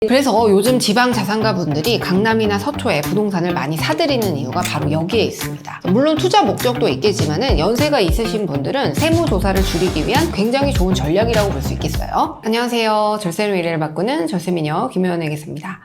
그래서 요즘 지방 자산가 분들이 강남이나 서초에 부동산을 많이 사들이는 이유가 바로 여기에 있습니다. 물론 투자 목적도 있겠지만은 연세가 있으신 분들은 세무조사를 줄이기 위한 굉장히 좋은 전략이라고 볼 수 있겠어요. 안녕하세요. 절세로 미래를 바꾸는 절세미녀 김효연의 겠습니다.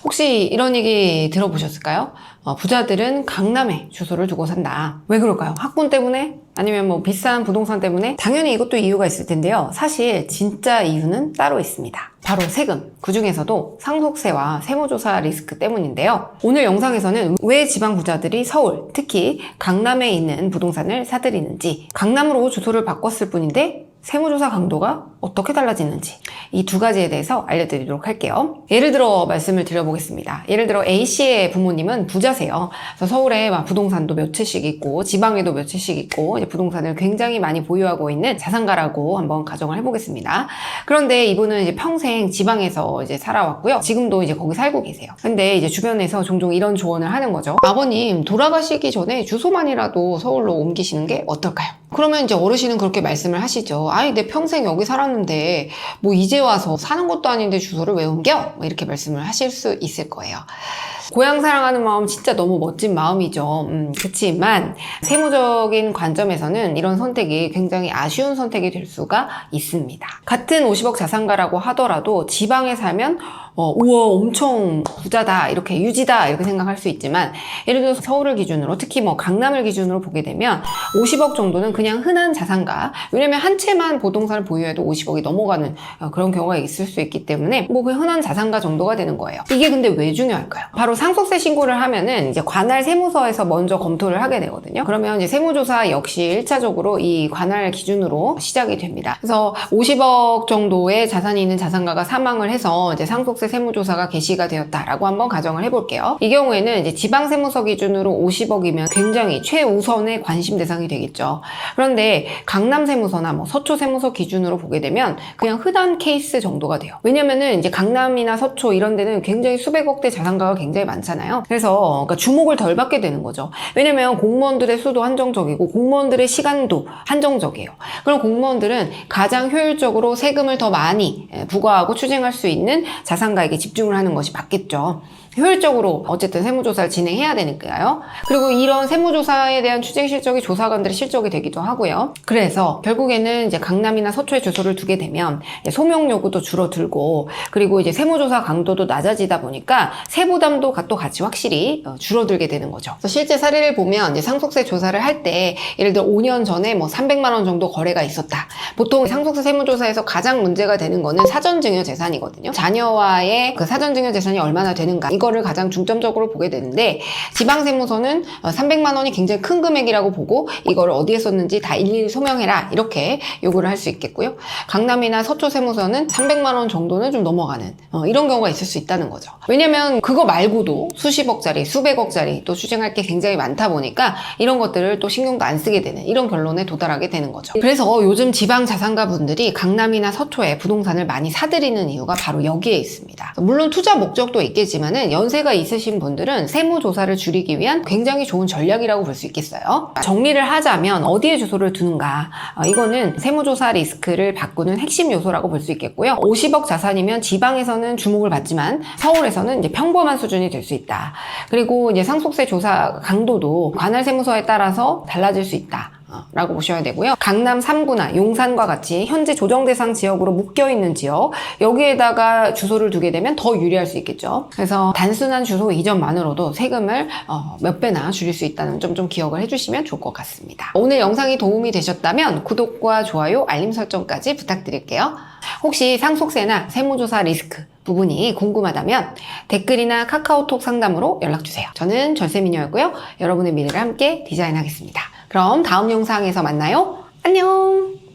혹시 이런 얘기 들어보셨을까요? 부자들은 강남에 주소를 두고 산다. 왜 그럴까요? 학군 때문에? 아니면 뭐 비싼 부동산 때문에? 당연히 이것도 이유가 있을 텐데요. 사실 진짜 이유는 따로 있습니다. 바로 세금, 그 중에서도 상속세와 세무조사 리스크 때문인데요. 오늘 영상에서는 왜 지방 부자들이 서울, 특히 강남에 있는 부동산을 사들이는지, 강남으로 주소를 바꿨을 뿐인데 세무조사 강도가 어떻게 달라지는지 이 두 가지에 대해서 알려드리도록 할게요. 예를 들어 말씀을 드려보겠습니다. 예를 들어 A씨의 부모님은 부자세요. 그래서 서울에 부동산도 몇 채씩 있고 지방에도 몇 채씩 있고 부동산을 굉장히 많이 보유하고 있는 자산가라고 한번 가정을 해보겠습니다. 그런데 이분은 이제 평생 지방에서 이제 살아왔고요. 지금도 이제 거기 살고 계세요. 근데 이제 주변에서 종종 이런 조언을 하는 거죠. 아버님 돌아가시기 전에 주소만이라도 서울로 옮기시는 게 어떨까요? 그러면 이제 어르신은 그렇게 말씀을 하시죠. 아니 내 평생 여기 살았는데 뭐 이제 와서 사는 것도 아닌데 주소를 왜 옮겨? 이렇게 말씀을 하실 수 있을 거예요. 고향 사랑하는 마음 진짜 너무 멋진 마음이죠. 그치만 세무적인 관점에서는 이런 선택이 굉장히 아쉬운 선택이 될 수가 있습니다. 같은 50억 자산가라고 하더라도 지방에 살면 우와 엄청 부자다 이렇게 유지다 이렇게 생각할 수 있지만 예를 들어서 서울을 기준으로 특히 뭐 강남을 기준으로 보게 되면 50억 정도는 그냥 흔한 자산가, 왜냐면 한 채만 부동산을 보유해도 50억이 넘어가는 그런 경우가 있을 수 있기 때문에 뭐 그냥 흔한 자산가 정도가 되는 거예요. 이게 근데 왜 중요할까요? 바로 상속세 신고를 하면은 이제 관할 세무서에서 먼저 검토를 하게 되거든요. 그러면 이제 세무조사 역시 1차적으로 이 관할 기준으로 시작이 됩니다. 그래서 50억 정도의 자산이 있는 자산가가 사망을 해서 이제 상속세 세무조사가 개시가 되었다라고 한번 가정을 해볼게요. 이 경우에는 이제 지방세무서 기준으로 50억이면 굉장히 최우선의 관심 대상이 되겠죠. 그런데 강남세무서나 뭐 서초세무서 기준으로 보게 되면 그냥 흔한 케이스 정도가 돼요. 왜냐면은 이제 강남이나 서초 이런 데는 굉장히 수백억대 자산가가 굉장히 많잖아요. 그래서 그러니까 주목을 덜 받게 되는 거죠. 왜냐면 공무원들의 수도 한정적이고 공무원들의 시간도 한정적이에요. 그럼 공무원들은 가장 효율적으로 세금을 더 많이 부과하고 추징할 수 있는 자산가에게 집중을 하는 것이 맞겠죠. 효율적으로 어쨌든 세무조사를 진행해야 되니까요. 그리고 이런 세무조사에 대한 추징 실적이 조사관들의 실적이 되기도 하고요. 그래서 결국에는 이제 강남이나 서초에 주소를 두게 되면 소명 요구도 줄어들고 그리고 이제 세무조사 강도도 낮아지다 보니까 세부담도 또 같이 확실히 줄어들게 되는 거죠. 그래서 실제 사례를 보면 이제 상속세 조사를 할 때 예를 들어 5년 전에 뭐 300만 원 정도 거래가 있었다. 보통 상속세 세무조사에서 가장 문제가 되는 거는 사전증여 재산이거든요. 자녀와의 그 사전증여 재산이 얼마나 되는가 이거를 가장 중점적으로 보게 되는데 지방세무서는 300만 원이 굉장히 큰 금액이라고 보고 이거를 어디에 썼는지 다 일일이 소명해라 이렇게 요구를 할 수 있겠고요. 강남이나 서초세무서는 300만 원 정도는 좀 넘어가는 이런 경우가 있을 수 있다는 거죠. 왜냐면 그거 말고도 수십억짜리 수백억짜리 또 추징할 게 굉장히 많다 보니까 이런 것들을 또 신경도 안 쓰게 되는 이런 결론에 도달하게 되는 거죠. 그래서 요즘 지방 자산가 분들이 강남이나 서초에 부동산을 많이 사들이는 이유가 바로 여기에 있습니다. 물론 투자 목적도 있겠지만은 연세가 있으신 분들은 세무조사를 줄이기 위한 굉장히 좋은 전략이라고 볼 수 있겠어요. 정리를 하자면 어디에 주소를 두는가 이거는 세무조사 리스크를 바꾸는 핵심 요소라고 볼 수 있겠고요. 50억 자산이면 지방에서는 주목을 받지만 서울에서는 이제 평범한 수준이 될 수 있다. 그리고 이제 상속세 조사 강도도 관할 세무서에 따라서 달라질 수 있다. 라고 보셔야 되고요. 강남 3구나 용산과 같이 현재 조정 대상 지역으로 묶여있는 지역 여기에다가 주소를 두게 되면 더 유리할 수 있겠죠. 그래서 단순한 주소 이전만으로도 세금을 몇 배나 줄일 수 있다는 점 좀 기억을 해주시면 좋을 것 같습니다. 오늘 영상이 도움이 되셨다면 구독과 좋아요, 알림 설정까지 부탁드릴게요. 혹시 상속세나 세무조사 리스크 부분이 궁금하다면 댓글이나 카카오톡 상담으로 연락주세요. 저는 절세미녀였고요. 여러분의 미래를 함께 디자인하겠습니다. 그럼 다음 영상에서 만나요. 안녕!